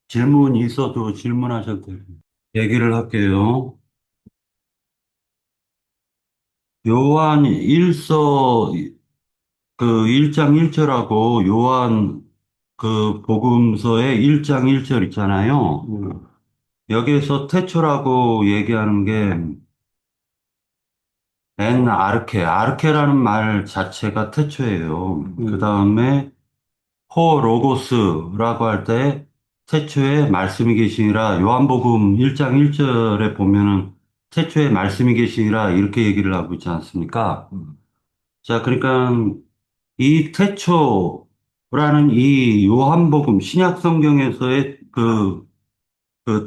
질문이 있어도 질문하셔도 돼요. 얘기를 할게요. 요한 1서 그 1장 1절하고 요한 그 복음서의 1장 1절 있잖아요. 여기에서 태초라고 얘기하는 게 아르케라는 말 자체가 태초예요. 그 다음에 호 로고스라고 할 때 태초에 말씀이 계시니라 요한복음 1장 1절에 보면은 태초에 말씀이 계시니라 이렇게 얘기를 하고 있지 않습니까? 자, 그러니까 이 태초라는 이 요한복음 신약 성경에서의 그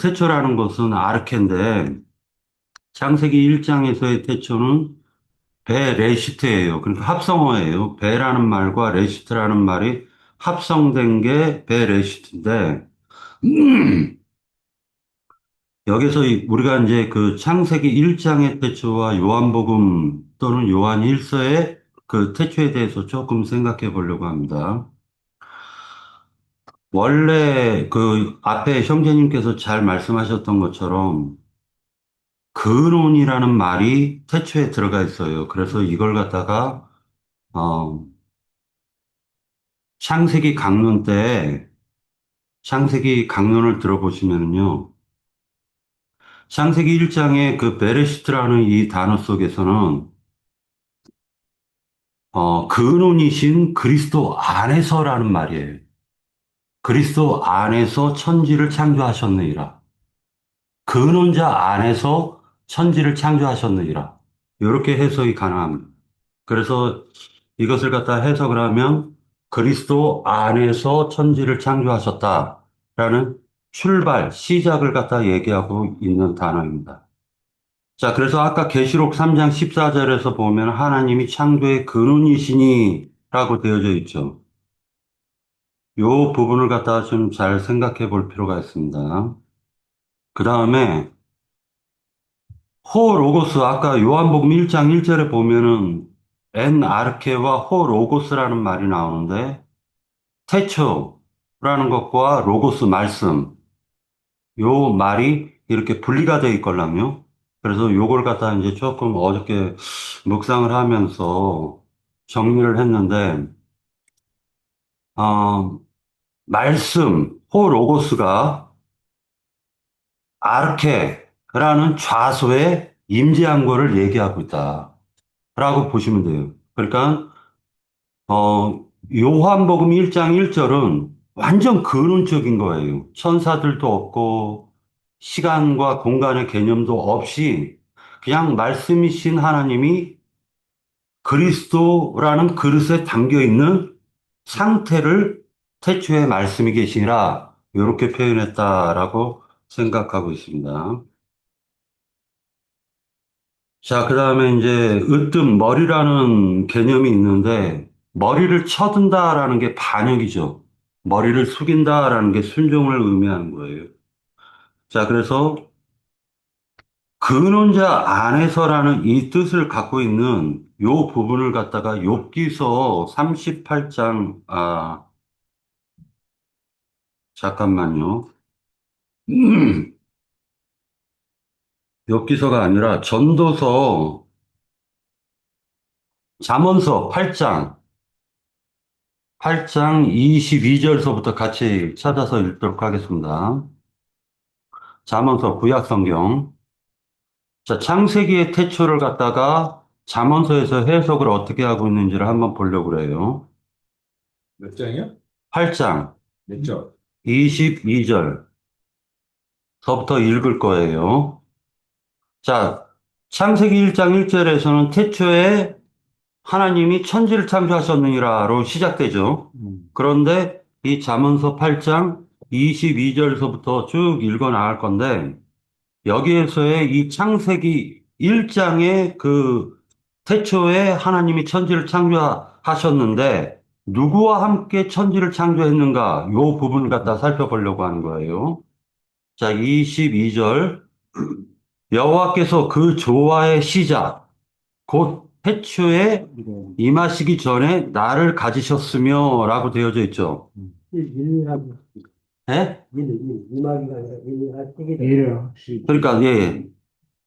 태초라는 것은 아르케인데 창세기 1장에서의 태초는 베레시트예요. 그러니까 합성어예요. 베라는 말과 레시트라는 말이 합성된 게 베레시트인데 여기서 우리가 이제 그 창세기 1장의 태초와 요한복음 또는 요한 1서의 그 태초에 대해서 조금 생각해 보려고 합니다. 원래 그 앞에 형제님께서 잘 말씀하셨던 것처럼 근원이라는 말이 태초에 들어가 있어요. 그래서 이걸 갖다가 어 창세기 강론을 들어보시면요. 창세기 1장의 그 베레시트라는 이 단어 속에서는 근원이신 그리스도 안에서라는 말이에요. 그리스도 안에서 천지를 창조하셨느니라. 근원자 안에서 천지를 창조하셨느니라. 이렇게 해석이 가능합니다. 그래서 이것을 갖다 해석을 하면 그리스도 안에서 천지를 창조하셨다라는 시작을 갖다 얘기하고 있는 단어입니다. 자, 그래서 아까 계시록 3장 14절에서 보면 하나님이 창조의 근원이시니 라고 되어져 있죠. 요 부분을 갖다가 좀 잘 생각해 볼 필요가 있습니다. 그 다음에 호 로고스 아까 요한복음 1장 1절에 보면은 엔 아르케와 호 로고스라는 말이 나오는데 태초라는 것과 로고스 말씀 요 말이 이렇게 분리가 되어 있걸랑요. 그래서 요걸 갖다 이제 조금 어저께 묵상을 하면서 정리를 했는데 어, 말씀 호 로고스가 아르케라는 좌소에 임재한 거를 얘기하고 있다라고 보시면 돼요. 그러니까 요한복음 1장 1절은 완전 근원적인 거예요. 천사들도 없고 시간과 공간의 개념도 없이 그냥 말씀이신 하나님이 그리스도라는 그릇에 담겨 있는 상태를 태초에 말씀이 계시니라 이렇게 표현했다라고 생각하고 있습니다. 자, 그 다음에 이제 으뜸 머리라는 개념이 있는데 머리를 쳐든다라는 게 반역이죠. 머리를 숙인다라는 게 순종을 의미하는 거예요. 자, 그래서 근원자 안에서라는 이 뜻을 갖고 있는 요 부분을 갖다가 욥기서 38장, 잠깐만요. 욥기서가 아니라 전도서 잠언서 8장 22절서부터 같이 찾아서 읽도록 하겠습니다. 잠언서 구약성경. 자, 창세기의 태초를 갖다가 잠언서에서 해석을 어떻게 하고 있는지를 한번 보려고 그래요. 몇 장이요? 8장 몇 절? 22절서부터 읽을 거예요. 자, 창세기 1장 1절에서는 태초에 하나님이 천지를 창조하셨느니라로 시작되죠. 그런데 이 잠언서 8장 22절서부터 쭉 읽어 나갈 건데 여기에서의 이 창세기 1장의 그 태초에 하나님이 천지를 창조하셨는데 누구와 함께 천지를 창조했는가 요 부분을 갖다 살펴보려고 하는 거예요. 자, 22절 여호와께서 그 조화의 시작 곧 태초에 임하시기 전에 나를 가지셨으며 라고 되어져 있죠. 일하기, 예? 일하기가 아니라 일하기. 그러니까, 예, 예.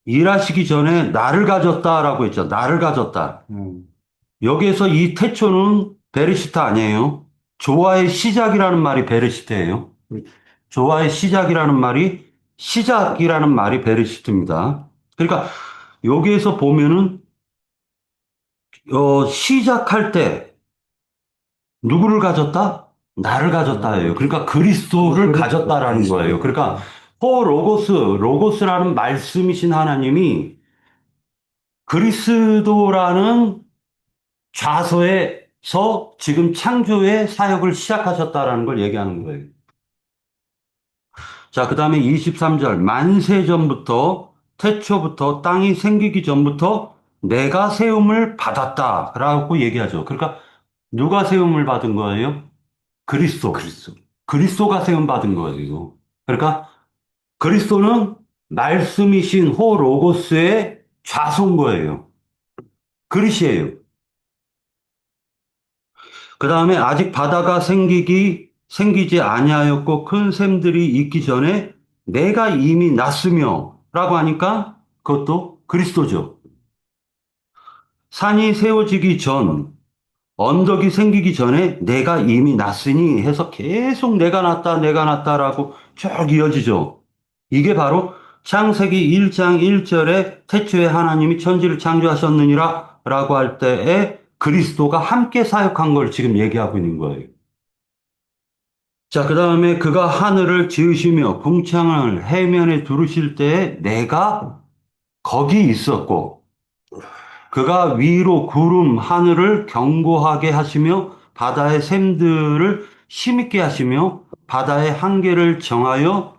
일하시기 전에 나를 가졌다라고 했죠. 나를 가졌다. 여기에서 이 태초는 베르시타 아니에요. 조화의 시작이라는 말이 베르시트예요. 조화의 시작이라는 말이 시작이라는 말이 베르시트입니다. 그러니까 여기에서 보면은 시작할 때 누구를 가졌다? 나를 가졌다예요. 그러니까 그리스도를 가졌다라는 거예요. 그러니까 로고스라는 말씀이신 하나님이 그리스도라는 좌서에서 지금 창조의 사역을 시작하셨다라는 걸 얘기하는 거예요. 자, 그 다음에 23절. 만세 전부터, 태초부터, 땅이 생기기 전부터 내가 세움을 받았다라고 얘기하죠. 그러니까 누가 세움을 받은 거예요? 그리스도. 그리스도가 세움 받은 거예요. 그러니까 그리스도는 말씀이신 호 로고스의 좌소인 거예요. 그릇이에요. 그 다음에 아직 바다가 생기지 아니하였고 큰 샘들이 있기 전에 내가 이미 났으며 라고 하니까 그것도 그리스도죠. 산이 세워지기 전, 언덕이 생기기 전에 내가 이미 났으니 해서 계속 내가 났다라고 쭉 이어지죠. 이게 바로 창세기 1장 1절에 태초에 하나님이 천지를 창조하셨느니라 라고 할 때에 그리스도가 함께 사역한 걸 지금 얘기하고 있는 거예요. 자, 그 다음에 그가 하늘을 지으시며 궁창을 해면에 두르실 때에 내가 거기 있었고 그가 위로 구름 하늘을 견고하게 하시며 바다의 샘들을 힘있게 하시며 바다의 한계를 정하여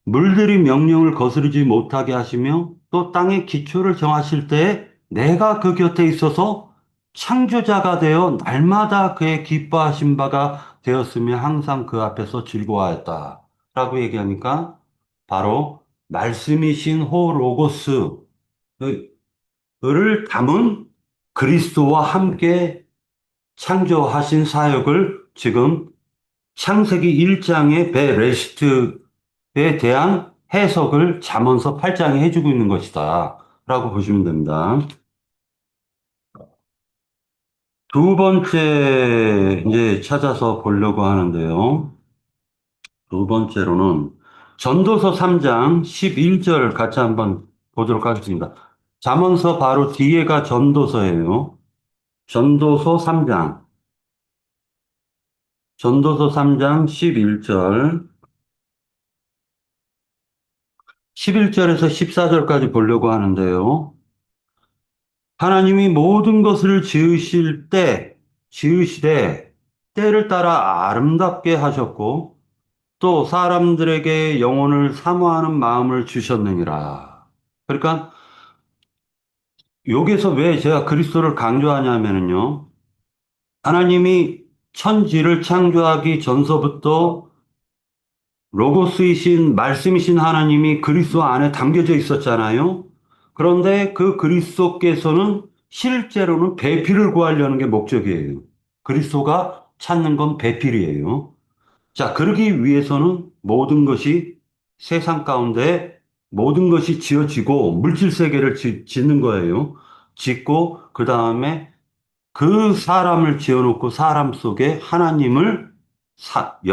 물들이 명령을 거스르지 못하게 하시며 또 땅의 기초를 정하실 때에 내가 그 곁에 있어서 창조자가 되어 날마다 그의 기뻐하신 바가 되었으며 항상 그 앞에서 즐거워하였다. 라고 얘기하니까 바로 말씀이신 호 로고스를 담은 그리스도와 함께 창조하신 사역을 지금 창세기 1장의 베레시트에 대한 해석을 잠언서 8장에 해주고 있는 것이다. 라고 보시면 됩니다. 두 번째 이제 찾아서 보려고 하는데요. 두 번째로는 전도서 3장 11절 같이 한번 보도록 하겠습니다. 잠언서 바로 뒤에가 전도서예요. 전도서 3장. 전도서 3장 11절. 11절에서 14절까지 보려고 하는데요. 하나님이 모든 것을 지으시되, 때를 따라 아름답게 하셨고, 또 사람들에게 영혼을 사모하는 마음을 주셨느니라. 그러니까, 여기서 왜 제가 그리스도를 강조하냐면요. 하나님이 천지를 창조하기 전서부터 로고스이신 말씀이신 하나님이 그리스도 안에 담겨져 있었잖아요. 그런데 그 그리스도께서는 실제로는 배필을 구하려는 게 목적이에요. 그리스도가 찾는 건 배필이에요. 자, 그러기 위해서는 모든 것이 세상 가운데 모든 것이 지어지고 물질 세계를 짓는 거예요. 짓고 그 다음에 그 사람을 지어놓고 사람 속에 하나님을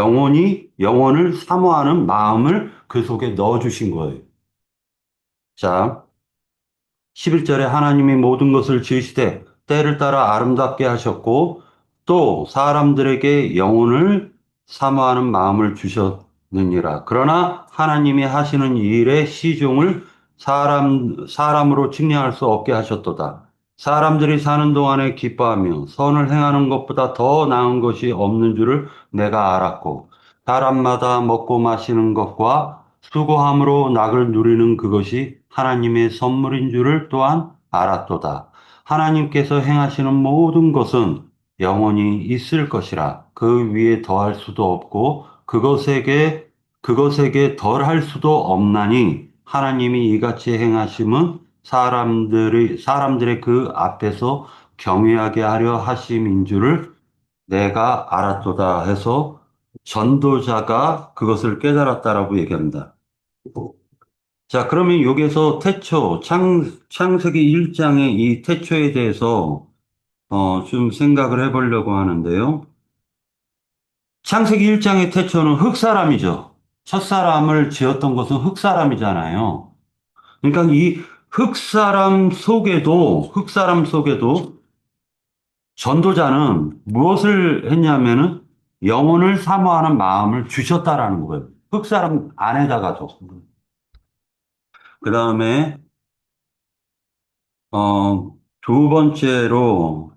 영혼을 사모하는 마음을 그 속에 넣어주신 거예요. 자, 11절에 하나님이 모든 것을 지으시되 때를 따라 아름답게 하셨고 또 사람들에게 영혼을 사모하는 마음을 주셨느니라. 그러나 하나님이 하시는 일의 시종을 사람으로 측량할 수 없게 하셨도다. 사람들이 사는 동안에 기뻐하며 선을 행하는 것보다 더 나은 것이 없는 줄을 내가 알았고 사람마다 먹고 마시는 것과 수고함으로 낙을 누리는 그것이 하나님의 선물인 줄을 또한 알았도다. 하나님께서 행하시는 모든 것은 영원히 있을 것이라 그 위에 더할 수도 없고 그것에게 덜할 수도 없나니 하나님이 이같이 행하심은 사람들의 그 앞에서 경외하게 하려 하심인 줄을 내가 알았도다 해서 전도자가 그것을 깨달았다라고 얘기합니다. 자, 그러면 여기에서 태초, 창세기 1장의 이 태초에 대해서 좀 생각을 해보려고 하는데요. 창세기 1장의 태초는 흙사람이죠. 첫사람을 지었던 것은 흙사람이잖아요. 그러니까 이 흙사람 속에도 전도자는 무엇을 했냐면은 영혼을 사모하는 마음을 주셨다라는 거예요. 흙사람 안에다가도. 그 다음에, 두 번째로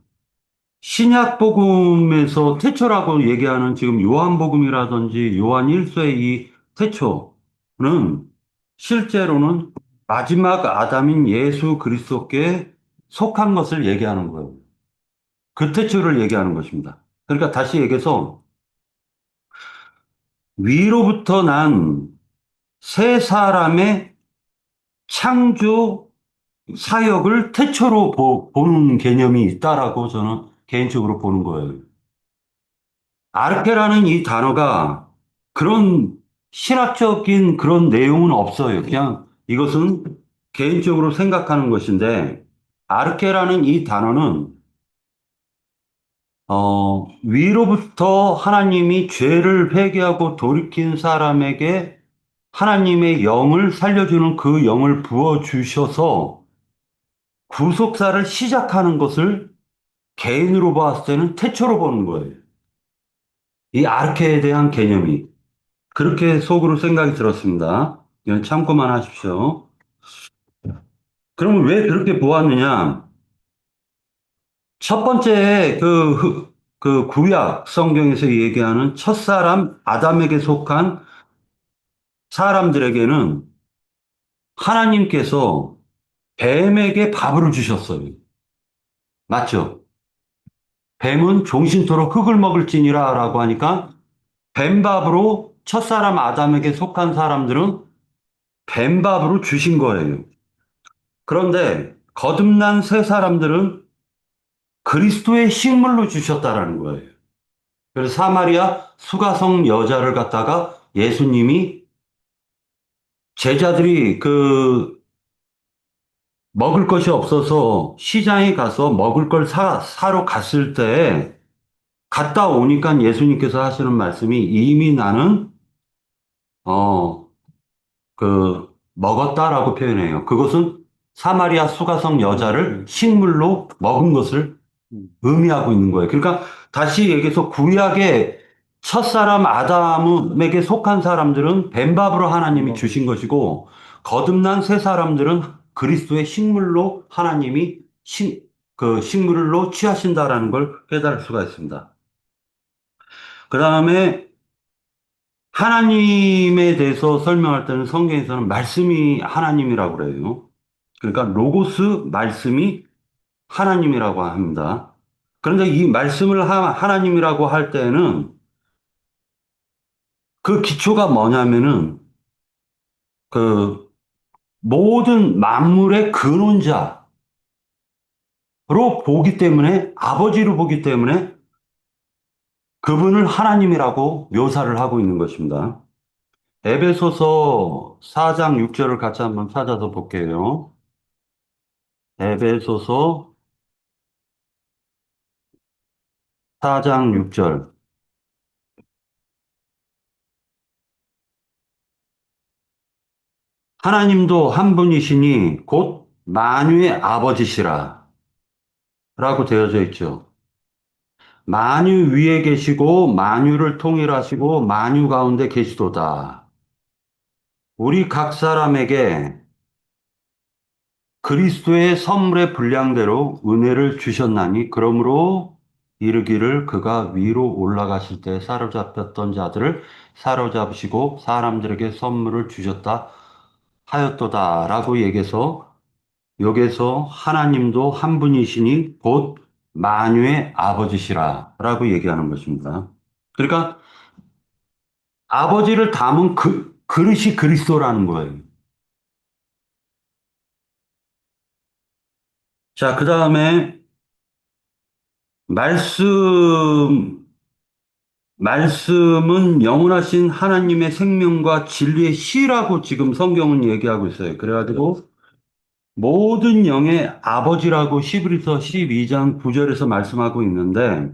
신약복음에서 태초라고 얘기하는 지금 요한복음이라든지 요한 1서의 이 태초는 실제로는 마지막 아담인 예수 그리스도께 속한 것을 얘기하는 거예요. 그 태초를 얘기하는 것입니다. 그러니까 다시 얘기해서 위로부터 난 세 사람의 창조 사역을 태초로 보는 개념이 있다라고 저는 개인적으로 보는 거예요. 아르케라는 이 단어가 그런 신학적인 그런 내용은 없어요. 그냥 이것은 개인적으로 생각하는 것인데, 아르케라는 이 단어는 위로부터 하나님이 죄를 회개하고 돌이킨 사람에게 하나님의 영을 살려주는 그 영을 부어주셔서 구속사를 시작하는 것을 개인으로 봤을 때는 태초로 보는 거예요. 이 아르케에 대한 개념이. 그렇게 속으로 생각이 들었습니다. 이건 참고만 하십시오. 그러면 왜 그렇게 보았느냐? 첫 번째, 그 구약 성경에서 얘기하는 첫사람 아담에게 속한 사람들에게는 하나님께서 뱀에게 밥을 주셨어요. 맞죠? 뱀은 종신토록 흙을 먹을지니라 라고 하니까 뱀밥으로 첫사람 아담에게 속한 사람들은 뱀밥으로 주신 거예요. 그런데 거듭난 새 사람들은 그리스도의 식물로 주셨다라는 거예요. 그래서 사마리아 수가성 여자를 갖다가 예수님이 제자들이 먹을 것이 없어서 시장에 가서 먹을 걸 사러 갔을 때 갔다 오니까 예수님께서 하시는 말씀이 이미 나는 어, 먹었다라고 표현해요. 그것은 사마리아 수가성 여자를 식물로 먹은 것을 의미하고 있는 거예요. 그러니까 다시 얘기해서 구약의 첫사람 아담에게 속한 사람들은 뱀밥으로 하나님이 주신 것이고 거듭난 새 사람들은 그리스도의 식물로 하나님이 그 식물로 취하신다라는 걸 깨달을 수가 있습니다. 그 다음에 하나님에 대해서 설명할 때는 성경에서는 말씀이 하나님이라고 그래요. 그러니까 로고스 말씀이 하나님이라고 합니다. 그런데 이 말씀을 하나님이라고 할 때는 그 기초가 뭐냐면은 그 모든 만물의 근원자로 보기 때문에 아버지로 보기 때문에 그분을 하나님이라고 묘사를 하고 있는 것입니다. 에베소서 4장 6절을 같이 한번 찾아서 볼게요. 에베소서 4장 6절. 하나님도 한 분이시니 곧 만유의 아버지시라 라고 되어져 있죠. 만유 위에 계시고 만유를 통일하시고 만유 가운데 계시도다. 우리 각 사람에게 그리스도의 선물의 분량대로 은혜를 주셨나니 그러므로 이르기를 그가 위로 올라가실 때 사로잡혔던 자들을 사로잡으시고 사람들에게 선물을 주셨다 하였도다 라고 얘기해서 여기서 하나님도 한 분이시니 곧 만유의 아버지시라 라고 얘기하는 것입니다. 그러니까 아버지를 담은 그릇이 그리스도라는 거예요. 자, 그 다음에 말씀을 말씀은 영원하신 하나님의 생명과 진리의 씨라고 지금 성경은 얘기하고 있어요. 그래가지고 모든 영의 아버지라고 히브리서 12장 9절에서 말씀하고 있는데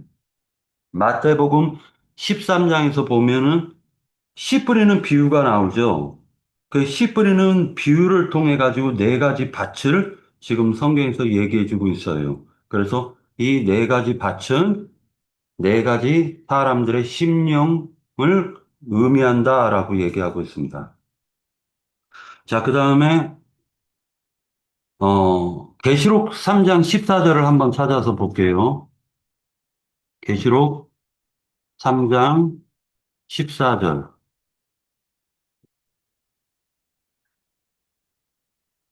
마태복음 13장에서 보면은 씨 뿌리는 비유가 나오죠. 그 씨 뿌리는 비유를 통해 가지고 네 가지 밭을 지금 성경에서 얘기해 주고 있어요. 그래서 이 네 가지 밭은 네 가지 사람들의 심령을 의미한다라고 얘기하고 있습니다. 자, 그 다음에 계시록 3장 14절을 한번 찾아서 볼게요. 계시록 3장 14절.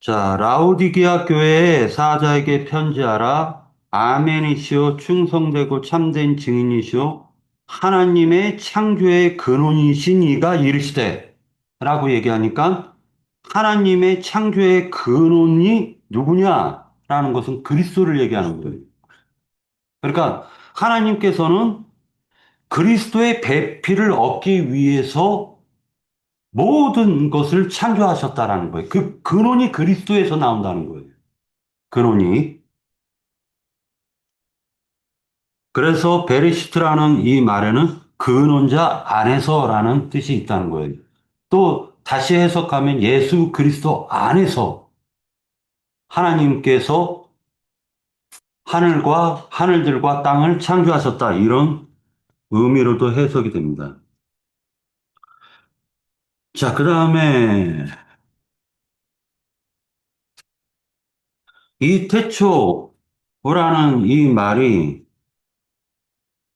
자, 라오디게아 교회의 사자에게 편지하라. 아멘이시오 충성되고 참된 증인이시오 하나님의 창조의 근원이신 이가 이르시되 라고 얘기하니까 하나님의 창조의 근원이 누구냐라는 것은 그리스도를 얘기하는 거예요. 그러니까 하나님께서는 그리스도의 배필을 얻기 위해서 모든 것을 창조하셨다라는 거예요. 그 근원이 그리스도에서 나온다는 거예요. 근원이. 그래서 베레시트라는 이 말에는 근원자 안에서라는 뜻이 있다는 거예요. 또 다시 해석하면 예수 그리스도 안에서 하나님께서 하늘과 하늘들과 땅을 창조하셨다. 이런 의미로도 해석이 됩니다. 자, 그 다음에 이 태초라는 이 말이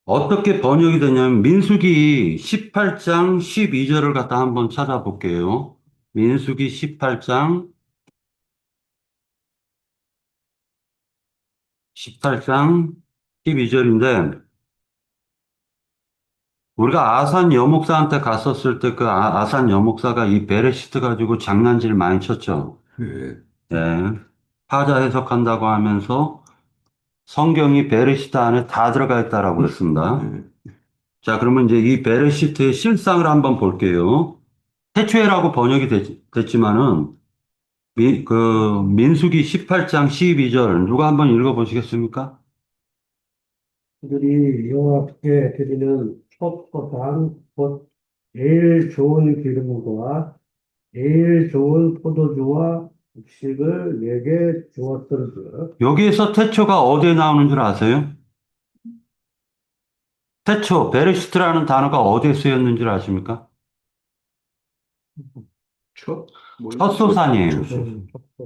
어떻게 번역이 되냐면 민수기 18장 12절을 갖다 한번 찾아볼게요. 민수기 18장 12절인데 우리가 아산 여목사한테 갔었을 때 그 아산 여목사가 이 베레시트 가지고 장난질 많이 쳤죠. 네. 네. 파자 해석한다고 하면서 성경이 베레시트 안에 다 들어가 있다라고 그랬습니다. 자, 그러면 이제 이 베레시트의 실상을 한번 볼게요. 태초에라고 번역이 됐지만은 민수기 18장 12절 누가 한번 읽어보시겠습니까? 그들이 여호와께 드리는 첫 곧 제일 좋은 기름과 제일 좋은 포도주와 곡식을 내게 주었던즉 여기에서 태초가 어디에 나오는 줄 아세요? 태초, 베레시트라는 단어가 어디에 쓰였는 줄 아십니까? 첫, 첫소산이에요.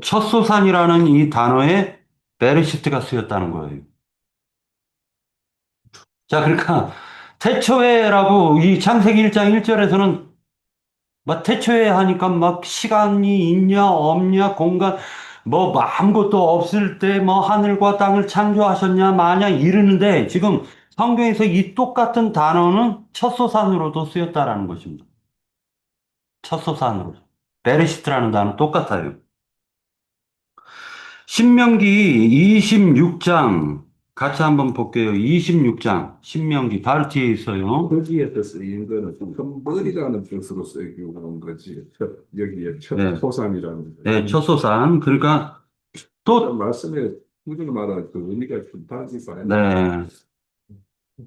첫소산이라는 이 단어에 베레시트가 쓰였다는 거예요. 자, 그러니까 태초에라고 이 창세기 1장 1절에서는 막 태초에 하니까 막 시간이 있냐 없냐 공간 뭐 아무것도 없을 때 뭐 하늘과 땅을 창조하셨냐 마냐 이르는데 지금 성경에서 이 똑같은 단어는 첫소산으로도 쓰였다라는 것입니다. 첫소산으로. 베레시트라는 단어 똑같아요. 신명기 26장 같이 한번 볼게요. 26장 신명기 바로 뒤에 있어요. 거기에서 쓰인 거는 큰 머리라는 뜻으로 쓰이고 온 거지. 여기에 첫 네. 소산이라는 거. 네, 첫소산. 그러니까 또 말씀에 꾸준히 말한 그 의미가 좀 다르지 봐요. 네.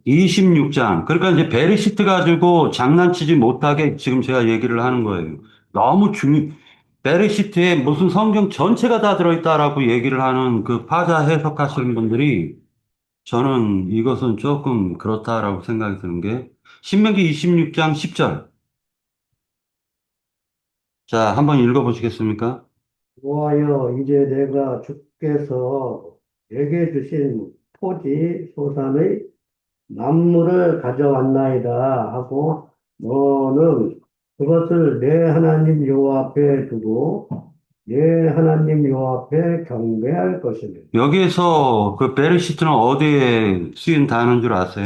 26장. 그러니까 이제 베리시트 가지고 장난치지 못하게 지금 제가 얘기를 하는 거예요. 너무 베리시트에 무슨 성경 전체가 다 들어있다라고 얘기를 하는 그 파자 해석하시는 분들이 저는 이것은 조금 그렇다라고 생각이 드는 게 신명기 26장 10절. 자, 한번 읽어보시겠습니까? 여호와여 이제 내가 주께서 내게 주신 토지 소산의 만물을 가져왔나이다 하고 너는 그것을 내 하나님 여호와 앞에 두고 내 하나님 여호와 앞에 경배할 것이며 여기에서 그 베리시트는 어디에 쓰인 단어인 줄 아세요?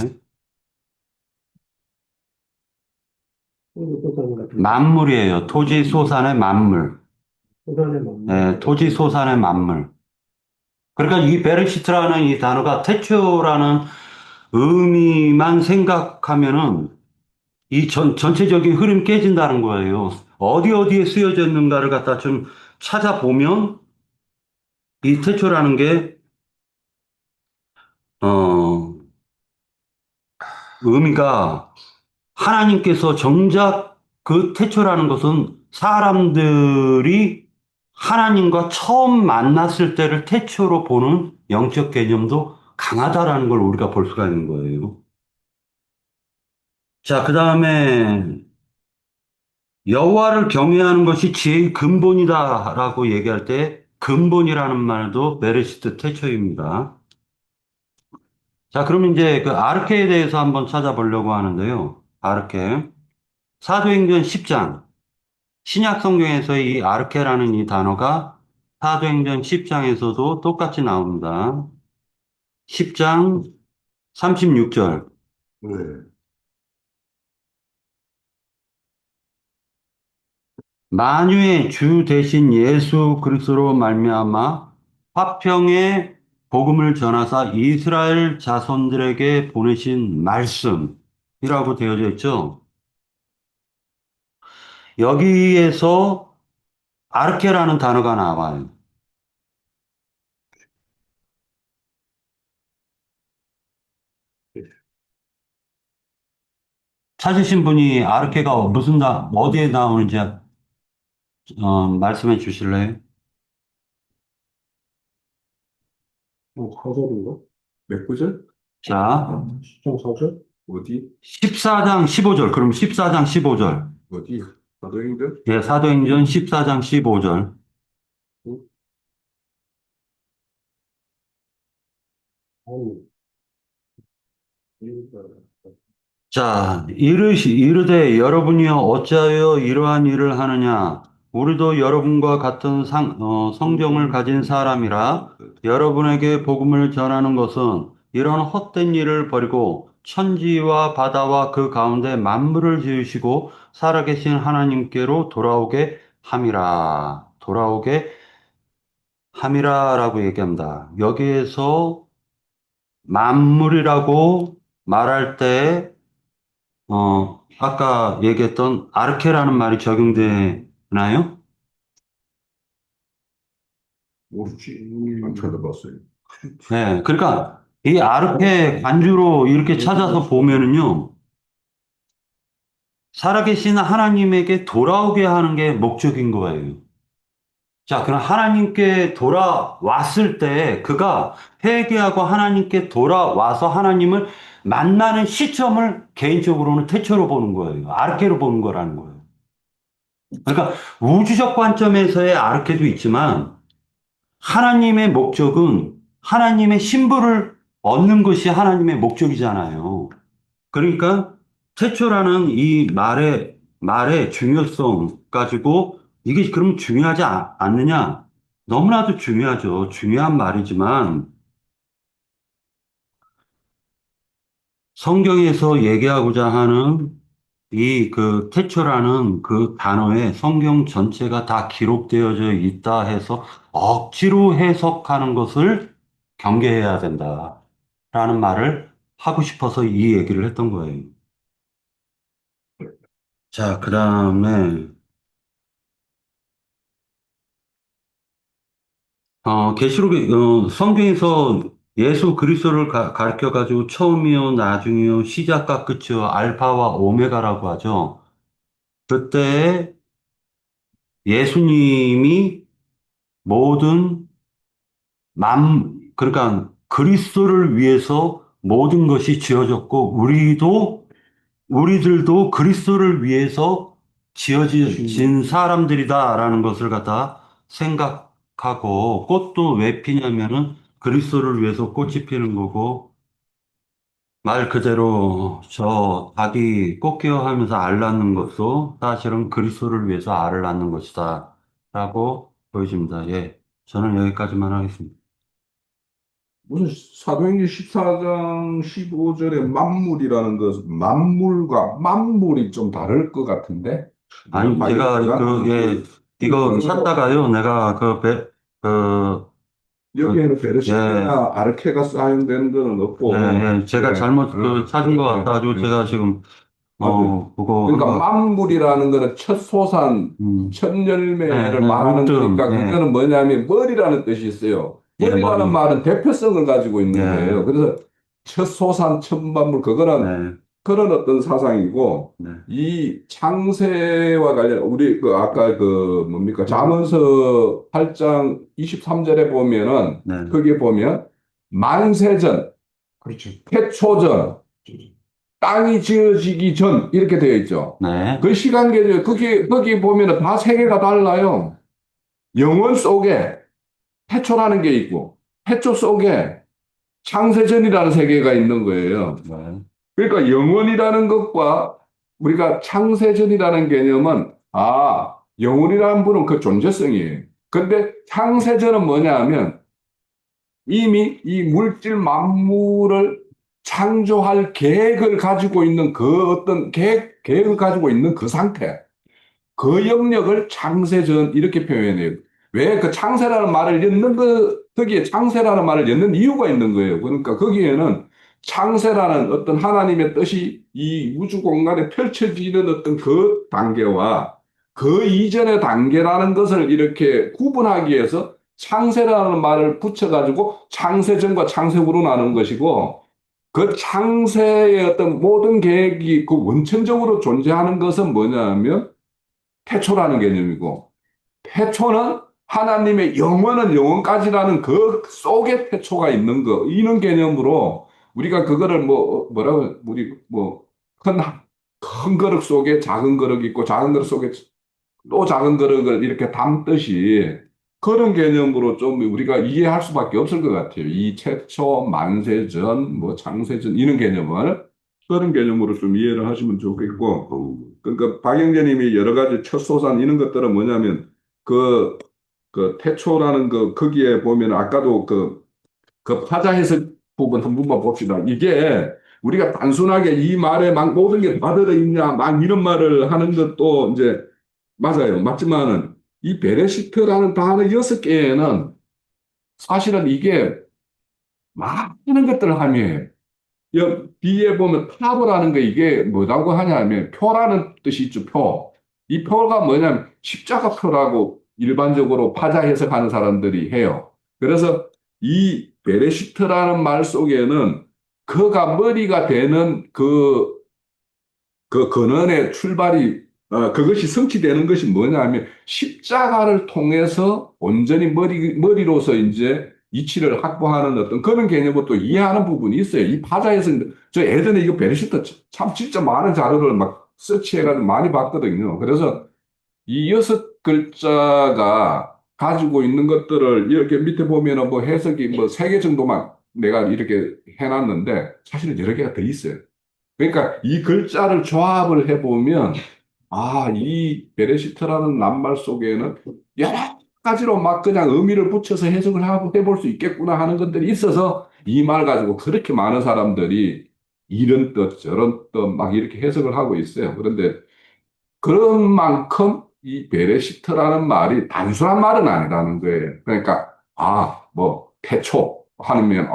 소산 같은 만물이에요. 토지 소산의 만물. 소산의 만물 네, 토지 소산의 만물. 그러니까 이 베르시트라는 이 단어가 태초라는 의미만 생각하면은 이 전체적인 흐름 깨진다는 거예요. 어디에 쓰여져 있는가를 갖다 좀 찾아보면 이 태초라는 게, 어, 의미가 하나님께서 정작 그 태초라는 것은 사람들이 하나님과 처음 만났을 때를 태초로 보는 영적 개념도 강하다라는 걸 우리가 볼 수가 있는 거예요. 자, 그 다음에 여호와를 경외하는 것이 지혜의 근본이다라고 얘기할 때 근본이라는 말도 베레시트 태초입니다. 자, 그러면 이제 그 아르케에 대해서 한번 찾아보려고 하는데요. 아르케. 사도행전 10장. 신약 성경에서 이 아르케라는 이 단어가 사도행전 10장에서도 똑같이 나옵니다. 10장 36절. 네. 만유의 주 대신 예수 그리스도로 말미암아 화평의 복음을 전하사 이스라엘 자손들에게 보내신 말씀이라고 되어져 있죠. 여기에서 아르케라는 단어가 나와요. 찾으신 분이 아르케가 어디에 나오는지 말씀해 주실래요? 사절인가? 몇 구절? 자, 10장 4절? 어디? 14장 15절. 그럼 14장 15절. 어디? 사도행전? 예, 사도행전 14장 15절. 아니, 자, 이르되 여러분이여 어찌하여 이러한 일을 하느냐? 우리도 여러분과 같은 성경을 가진 사람이라 여러분에게 복음을 전하는 것은 이런 헛된 일을 버리고 천지와 바다와 그 가운데 만물을 지으시고 살아계신 하나님께로 돌아오게 함이라. 돌아오게 함이라라고 얘기합니다. 여기에서 만물이라고 말할 때 아까 얘기했던 아르케라는 말이 적용되나요? 모르지. 안 찾아봤어요. 네. 그러니까 이 아르케 간주로 이렇게 찾아서 보면은요, 살아계신 하나님에게 돌아오게 하는 게 목적인 거예요. 자, 그럼 하나님께 돌아왔을 때 그가 회개하고 하나님께 돌아와서 하나님을 만나는 시점을 개인적으로는 태초로 보는 거예요. 아르케로 보는 거라는 거예요. 그러니까 우주적 관점에서의 아르케도 있지만 하나님의 목적은 하나님의 신부를 얻는 것이 하나님의 목적이잖아요. 그러니까 태초라는 이 말의 중요성 가지고 이게 그럼 중요하지 않느냐? 너무나도 중요하죠. 중요한 말이지만 성경에서 얘기하고자 하는 이 그 태초라는 그 단어에 성경 전체가 다 기록되어져 있다 해서 억지로 해석하는 것을 경계해야 된다라는 말을 하고 싶어서 이 얘기를 했던 거예요. 자, 그 다음에 계시록의 성경에서 예수 그리스도를 가르쳐 가지고 처음이요, 나중이요, 시작과 끝이요, 알파와 오메가라고 하죠. 그때 예수님이 모든 그러니까 그리스도를 위해서 모든 것이 지어졌고, 우리들도 그리스도를 위해서 지어진 사람들이다라는 것을 갖다 생각하고, 꽃도 왜 피냐면은 그리스도를 위해서 꽃이 피는 거고, 말 그대로 저 닭이 꽃게어 하면서 알 낳는 것도 사실은 그리스도를 위해서 알을 낳는 것이다. 라고 보여집니다. 예. 저는 여기까지만 하겠습니다. 무슨 사도행전 14장 15절에 만물이라는 것은 만물과 만물이 좀 다를 것 같은데? 아니, 제가 예, 이거 찾다가요. 내가 여기에는 예, 베르시아나 아르케가 사용되는 것은 없고 예, 제가 예, 잘못 찾은 것 같아가지고 예. 제가 지금 그거 그러니까 한번, 만물이라는 거는 첫 소산, 첫 열매를 네, 말하는 으뜸, 거니까 예, 그거는 뭐냐면 머리라는 뜻이 있어요. 예, 머리라는 머리, 말은 대표성을 가지고 있는 예, 거예요. 그래서 첫 소산, 첫 만물 그거는 네, 그런 어떤 사상이고 네, 이 창세와 관련 우리 그 아까 그 뭡니까 잠언서 8장 23절에 보면은 네, 거기에 보면 만세전, 그렇지. 태초전, 땅이 지어지기 전 이렇게 되어 있죠. 네, 그 시간 계절 거기 보면은 다 세계가 달라요. 영원 속에 태초라는 게 있고 태초 속에 창세전이라는 세계가 있는 거예요. 네, 그러니까 영원이라는 것과 우리가 창세전이라는 개념은 영원이라는 분은 그 존재성이에요. 근데 창세전은 뭐냐 하면 이미 이 물질 만물을 창조할 계획을 가지고 있는 그 어떤 계획을 가지고 있는 그 상태. 그 영역을 창세전 이렇게 표현해요. 왜 그 창세라는 말을 엮는 거기에 창세라는 말을 엮는 이유가 있는 거예요. 그러니까 거기에는 창세라는 어떤 하나님의 뜻이 이 우주 공간에 펼쳐지는 어떤 그 단계와 그 이전의 단계라는 것을 이렇게 구분하기 위해서 창세라는 말을 붙여가지고 창세전과 창세후로 나눈 것이고 그 창세의 어떤 모든 계획이 그 원천적으로 존재하는 것은 뭐냐 하면 태초라는 개념이고, 태초는 하나님의 영원은 영원까지라는 그 속에 태초가 있는 거, 이런 개념으로 우리가 그거를 뭐라고, 우리 큰 그릇 속에 작은 그릇이 있고, 작은 그릇 속에 또 작은 그릇을 이렇게 담듯이 그런 개념으로 좀 우리가 이해할 수밖에 없을 것 같아요. 이 태초, 만세전, 뭐 창세전, 이런 개념을. 그런 개념으로 좀 이해를 하시면 좋겠고, 그러니까 박영재님이 여러 가지 첫 소산 이런 것들은 뭐냐면 그, 그 태초라는 그 거기에 보면 아까도 그 파자 해석 부분 한 번만 봅시다. 이게 우리가 단순하게 이 말에 막 모든 게 다 들어있냐 막 이런 말을 하는 것도 이제 맞아요. 맞지만은 이 베레시트라는 단어 6개에는 사실은 이게 많은 것들을 함유해요. 뒤에 보면 타브라는 거 이게 뭐라고 하냐면 표라는 뜻이 있죠, 표. 이 표가 뭐냐면 십자가표라고 일반적으로 파자 해석하는 사람들이 해요. 그래서 이 베레시트라는 말 속에는 그가 머리가 되는 그 근원의 출발이 그것이 성취되는 것이 뭐냐면 십자가를 통해서 온전히 머리로서 이제 이치를 확보하는 어떤 그런 개념을 또 이해하는 부분이 있어요. 이 바다에서 저 예전에 이거 베르시트 참 진짜 많은 자료를 막 서치해가지고 많이 봤거든요. 그래서 이 6글자가 가지고 있는 것들을 이렇게 밑에 보면은 뭐 해석이 뭐 3개 정도만 내가 이렇게 해놨는데 사실은 여러 개가 더 있어요. 그러니까 이 글자를 조합을 해보면 이 베레시트라는 낱말 속에는 여러 가지로 막 그냥 의미를 붙여서 해석을 해볼 수 있겠구나 하는 것들이 있어서 이 말 가지고 그렇게 많은 사람들이 이런 뜻 저런 뜻 막 이렇게 해석을 하고 있어요. 그런데 그런 만큼 이 베레시트라는 말이 단순한 말은 아니라는 거예요. 그러니까, 태초 하면,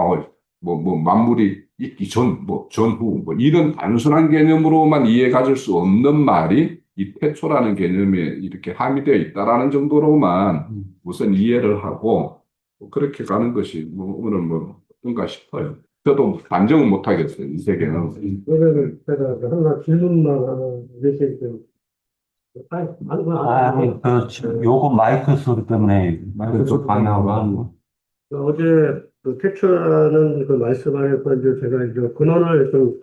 만물이 있기 전, 전후, 이런 단순한 개념으로만 이해 가질 수 없는 말이 이 태초라는 개념에 이렇게 함유되어 있다라는 정도로만 우선 이해를 하고, 그렇게 가는 것이 오늘 어떤가 싶어요. 저도 단정은 못하겠어요, 이 세계는. 그러면 제가 하나 질문만 하나 몇 개 좀. 아니, 아니, 지금 요거 마이크 소리 때문에 마이크 소리 방해하고 때문에. 하는 거. 어제 그 태초라는 그 말씀 안에서 이제 제가 이제 근원을 좀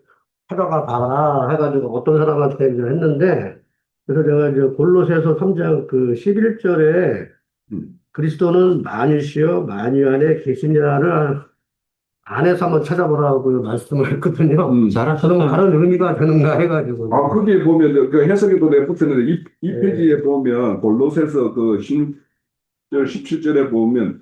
찾아가 봐라 해가지고 어떤 사람한테 이제 했는데 그래서 제가 이제 골로새서 3장 그 11절에 음. 그리스도는 만유시여 만유 안에 계시니라를 안에서 한번 찾아보라고 말씀을 했거든요. 그러면 잘하셨어요. 다른 의미가 되는가 해가지고. 거기에 보면 그 해석에도 내가 붙였는데 이 예. 페이지에 보면 골로새서 그 16절, 17절에 보면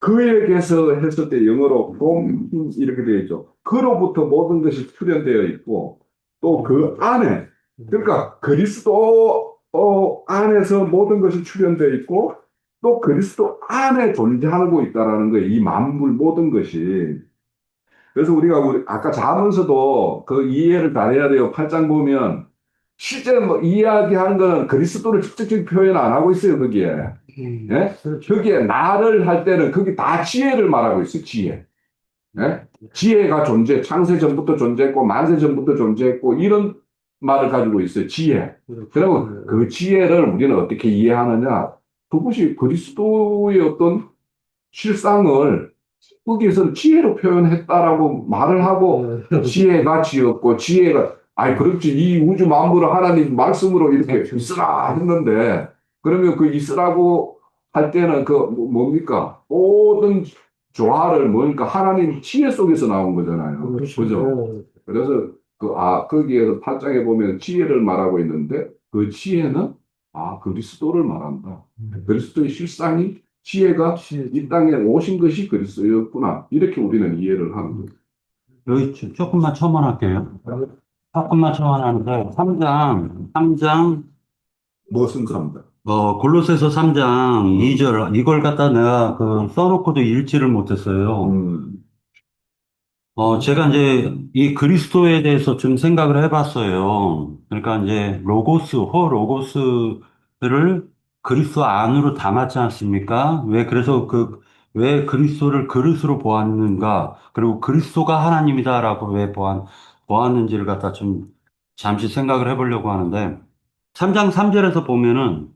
그에게서 했을 때 영어로 from him 이렇게 되어 있죠. 그로부터 모든 것이 출현되어 있고 또 그 안에 그러니까 그리스도 안에서 모든 것이 출현되어 있고 또 그리스도 안에 존재하고 있다라는 거예요. 이 만물 모든 것이. 그래서 우리가 아까 자문서도 그 이해를 잘해야 돼요. 8장 보면 실제 뭐 이야기하는 거는 그리스도를 직접적인 표현 안 하고 있어요, 거기에. 예? 그렇죠. 거기에 나를 할 때는 거기 다 지혜를 말하고 있어요, 지혜. 예? 지혜가 창세 전부터 존재했고, 만세 전부터 존재했고, 이런 말을 가지고 있어요, 지혜. 그러면 그 지혜를 우리는 어떻게 이해하느냐? 그것이 그리스도의 어떤 실상을 거기에서는 지혜로 표현했다라고 말을 하고, 지혜가 지었고, 아이, 그렇지. 이 우주 만물을 하나님 말씀으로 이렇게 있으라 했는데, 그러면 그 있으라고 할 때는 뭡니까? 모든 조화를 뭡니까? 하나님 지혜 속에서 나온 거잖아요. 그죠? 그래서 거기에서 8장에 보면 지혜를 말하고 있는데, 그 지혜는, 그리스도를 말한다. 그리스도의 실상이, 지혜가 이 땅에 오신 것이 그리스도였구나. 이렇게 우리는 이해를 하는 거예요. 여기 조금만 첨언할게요. 조금만 첨언하는데, 3장, 무슨 삶다? 골로새서 3장 2절, 이걸 갖다 내가 써놓고도 읽지를 못했어요. 제가 이제 이 그리스도에 대해서 좀 생각을 해봤어요. 그러니까 이제 로고스를 그리스도 안으로 담았지 않습니까? 왜 그리스도를 그릇으로 보았는가? 그리고 그리스도가 하나님이다라고 왜 보았는지를 갖다 좀 잠시 생각을 해보려고 하는데, 3장 3절에서 보면은,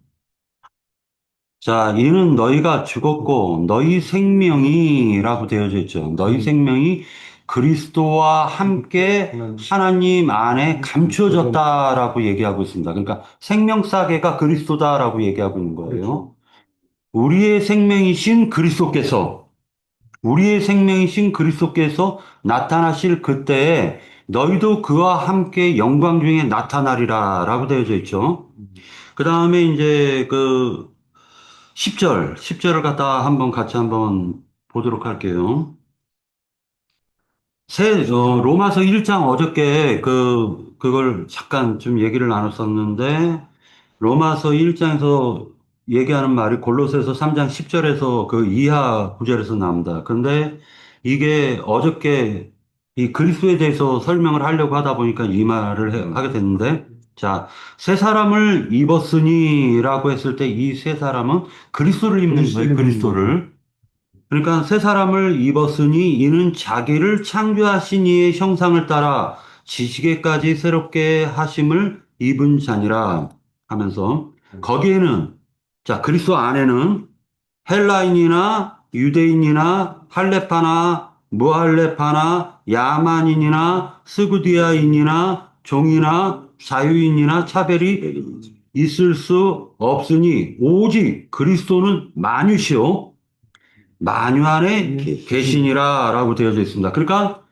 자, 이는 너희가 죽었고 너희 생명이라고 되어져 있죠. 너희 생명이 그리스도와 함께 하나님 안에 감추어졌다라고 얘기하고 있습니다. 그러니까 생명사계가 그리스도다라고 얘기하고 있는 거예요. 우리의 생명이신 그리스도께서 우리의 생명이신 그리스도께서 나타나실 그때에 너희도 그와 함께 영광 중에 나타나리라라고 되어져 있죠. 그 다음에 이제 10절을 갖다 같이 한번 보도록 할게요. 로마서 1장 어저께 그걸 잠깐 좀 얘기를 나눴었는데, 로마서 1장에서 얘기하는 말이 골로새서 3장 10절에서 그 이하 구절에서 나옵니다. 그런데 이게 어저께 이 그리스도에 대해서 설명을 하려고 하다 보니까 이 말을 하게 됐는데, 자, 새 사람을 입었으니라고 했을 때 이 새 사람은 그리스도를 입는 거예요, 그리스도를. 그러니까 새 사람을 입었으니 이는 자기를 창조하신 이의 형상을 따라 지시게까지 새롭게 하심을 입은 자니라 하면서 거기에는 자 그리스도 안에는 헬라인이나 유대인이나 할레파나 무할레파나 야만인이나 스구디아인이나 종이나 자유인이나 차별이 있을 수 없으니 오직 그리스도는 만유시요 만유 안에 계시니라라고 되어져 있습니다. 그러니까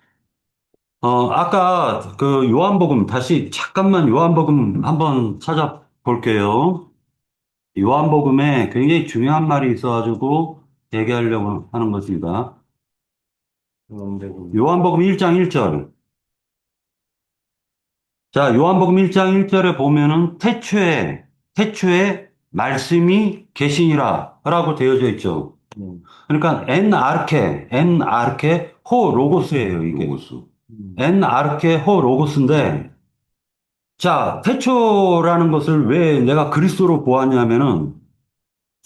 아까 요한복음 다시 잠깐만 요한복음 한번 찾아볼게요. 요한복음에 굉장히 중요한 말이 있어가지고 얘기하려고 하는 것입니다. 요한복음 1장 1절. 자, 요한복음 1장 1절에 보면은 태초에 말씀이 계시니라라고 되어져 있죠. 그러니까 엔 아르케 호 로고스예요, 이게. 엔 아르케 호 로고스인데 자, 태초라는 것을 왜 내가 그리스도로 보았냐면은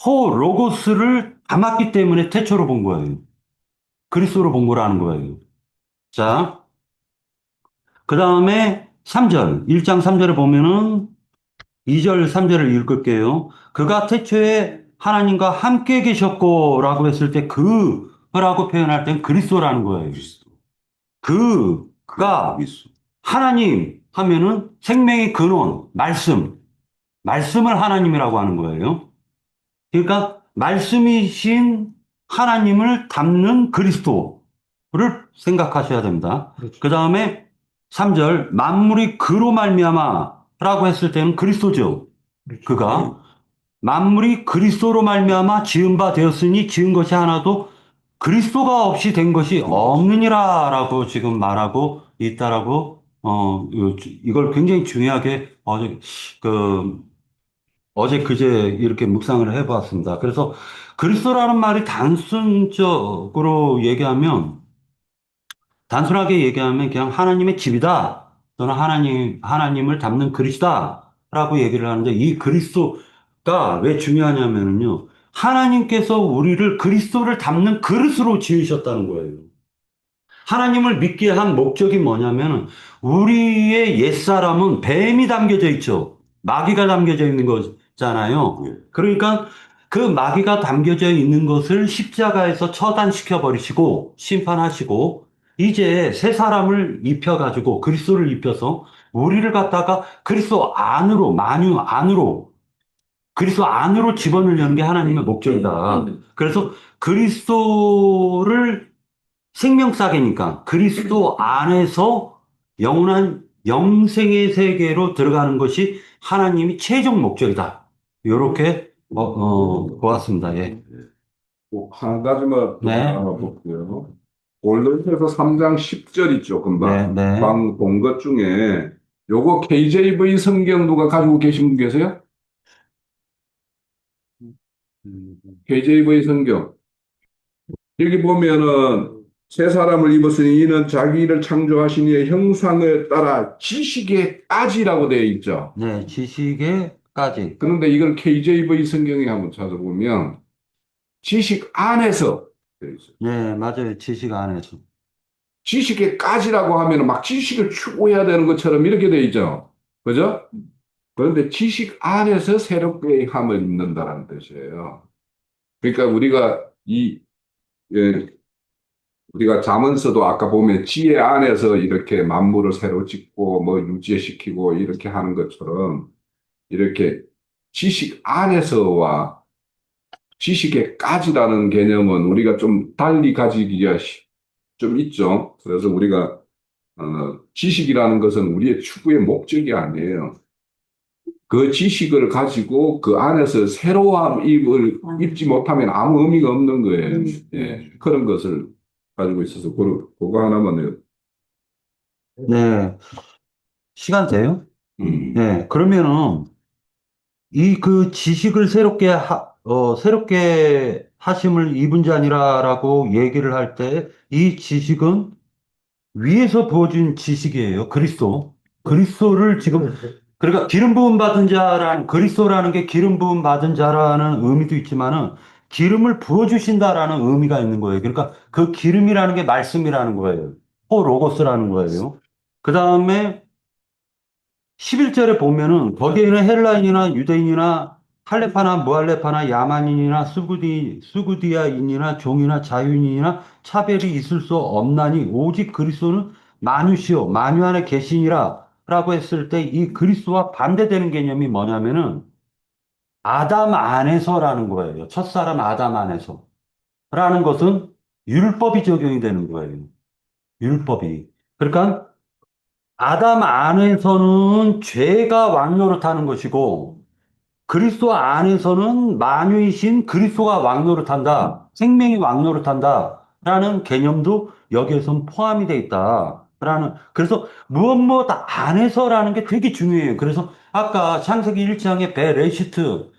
호 로고스를 담았기 때문에 태초로 본 거예요. 그리스도로 본 거라는 거예요. 자, 그다음에 3절. 1장 3절에 보면은 2절, 3절을 읽을게요. 그가 태초에 하나님과 함께 계셨고 라고 했을 때 그라고 표현할 땐 그리스도라는 거예요. 그가 하나님 하면은 생명의 근원, 말씀을 하나님이라고 하는 거예요. 그러니까 말씀이신 하나님을 담는 그리스도를 생각하셔야 됩니다. 그 다음에 3절 만물이 그로 말미암아라고 했을 때는 그리스도죠. 그가 만물이 그리스도로 말미암아 지은 바 되었으니 지은 것이 하나도 그리스도가 없이 된 것이 없느니라라고 지금 말하고 있다라고 이걸 굉장히 중요하게 어제 그제 이렇게 묵상을 해봤습니다. 그래서 그리스도라는 말이 단순하게 얘기하면 그냥 하나님의 집이다. 또는 하나님을 닮는 그리스도다라고 얘기를 하는데 이 그리스도가 왜 중요하냐면요. 하나님께서 우리를 그리스도를 닮는 그릇으로 지으셨다는 거예요. 하나님을 믿게 한 목적이 뭐냐면 우리의 옛사람은 뱀이 담겨져 있죠. 마귀가 담겨져 있는 거잖아요. 그러니까 그 마귀가 담겨져 있는 것을 십자가에서 처단시켜 버리시고 심판하시고 이제 새 사람을 입혀가지고 그리스도를 입혀서 우리를 갖다가 그리스도 안으로 만유 안으로 그리스도 안으로 집어넣으려는 게 하나님의 목적이다. 그래서 그리스도를 생명사계니까 그리스도 안에서 영원한 영생의 세계로 들어가는 것이 하나님이 최종 목적이다. 이렇게 보았습니다. 예. 한 가지만 더 네. 알아볼게요. 골로새서 3장 10절 있죠, 금방. 네, 네. 방 본 것 중에 요거 KJV 성경 누가 가지고 계신 분 계세요? KJV 성경. 여기 보면은 새 사람을 입었으니 이는 자기 일을 창조하신 이의 형상을 따라 지식의 까지라고 되어 있죠. 네, 지식에까지. 그런데 이걸 KJV 성경에 한번 찾아보면 지식 안에서 되어 있어요. 네, 맞아요. 지식 안에서. 지식의 까지라고 하면 막 지식을 추구해야 되는 것처럼 이렇게 되어 있죠. 그죠? 그런데 지식 안에서 새롭게 함을 입는다는 뜻이에요. 그러니까 예, 우리가 잠언서도 아까 보면 지혜 안에서 이렇게 만물을 새로 짓고 뭐 유지시키고 이렇게 하는 것처럼 이렇게 지식 안에서와 지식에까지라는 개념은 우리가 좀 달리 가지기가 좀 있죠. 그래서 우리가 지식이라는 것은 우리의 추구의 목적이 아니에요. 그 지식을 가지고 그 안에서 새로움을 입지 못하면 아무 의미가 없는 거예요. 예, 그런 것을 가지고 있어서 그거 하나만 해요. 네. 시간 돼요? 음. 네. 그러면은 이 그 지식을 새롭게 하심을 입은 자니라라고 얘기를 할 때 이 지식은 위에서 부어진 지식이에요. 그리스도. 그리스도를 지금, 그러니까 기름 부음 받은 자라는, 그리스도라는 게 기름 부음 받은 자라는 의미도 있지만은 기름을 부어주신다라는 의미가 있는 거예요. 그러니까 그 기름이라는 게 말씀이라는 거예요. 로고스라는 거예요. 그 다음에 11절에 보면은 거기에는 헬라인이나 유대인이나 할레파나 무할레파나 야만인이나 수구디아인이나 종이나 자유인이나 차별이 있을 수 없나니 오직 그리스도는 만유시요 만유 안에 계시니라 라고 했을 때 이 그리스도와 반대되는 개념이 뭐냐면은 아담 안에서라는 거예요. 첫사람 아담 안에서 라는 것은 율법이 적용이 되는 거예요. 율법이. 그러니까 아담 안에서는 죄가 왕노릇하는 것이고 그리스도 안에서는 만유이신 그리스도가 왕노릇한다. 생명이 왕노릇한다라는 개념도 여기에선 포함이 돼 있다라는 그래서 무엇 안에서라는 게 되게 중요해요. 그래서 아까 창세기 1장에 베레시트라고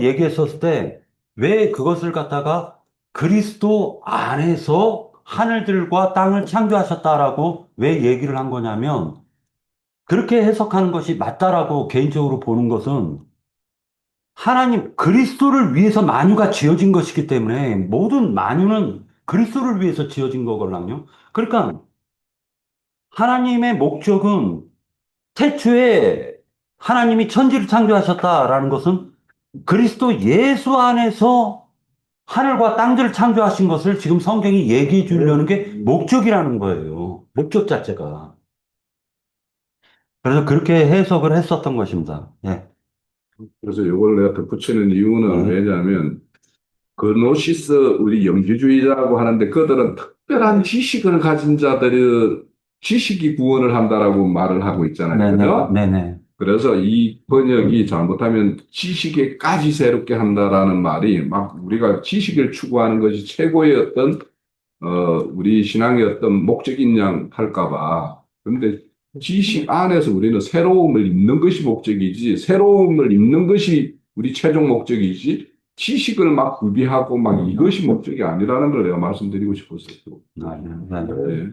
얘기했었을 때 왜 그것을 갖다가 그리스도 안에서 하늘들과 땅을 창조하셨다라고 왜 얘기를 한 거냐면 그렇게 해석하는 것이 맞다라고 개인적으로 보는 것은 하나님 그리스도를 위해서 만유가 지어진 것이기 때문에 모든 만유는 그리스도를 위해서 지어진 거거든요. 그러니까 하나님의 목적은 태초에 하나님이 천지를 창조하셨다라는 것은 그리스도 예수 안에서 하늘과 땅들을 창조하신 것을 지금 성경이 얘기해 주려는 게 목적이라는 거예요. 목적 자체가. 그래서 그렇게 해석을 했었던 것입니다. 예. 그래서 이걸 내가 덧붙이는 이유는 네. 왜냐하면 그노시스 우리 영주주의자라고 하는데 그들은 특별한 지식을 가진 자들이 지식이 구원을 한다라고 말을 하고 있잖아요. 그죠? 네네. 그래서 이 번역이 잘못하면 지식에까지 새롭게 한다라는 말이 막 우리가 지식을 추구하는 것이 최고의 어떤 우리 신앙의 어떤 목적인 양 할까 봐. 근데 지식 안에서 우리는 새로움을 입는 것이 목적이지 새로움을 입는 것이 우리 최종 목적이지 지식을 막 구비하고 막 이것이 목적이 아니라는 걸 내가 말씀드리고 싶었어요. 네. 네.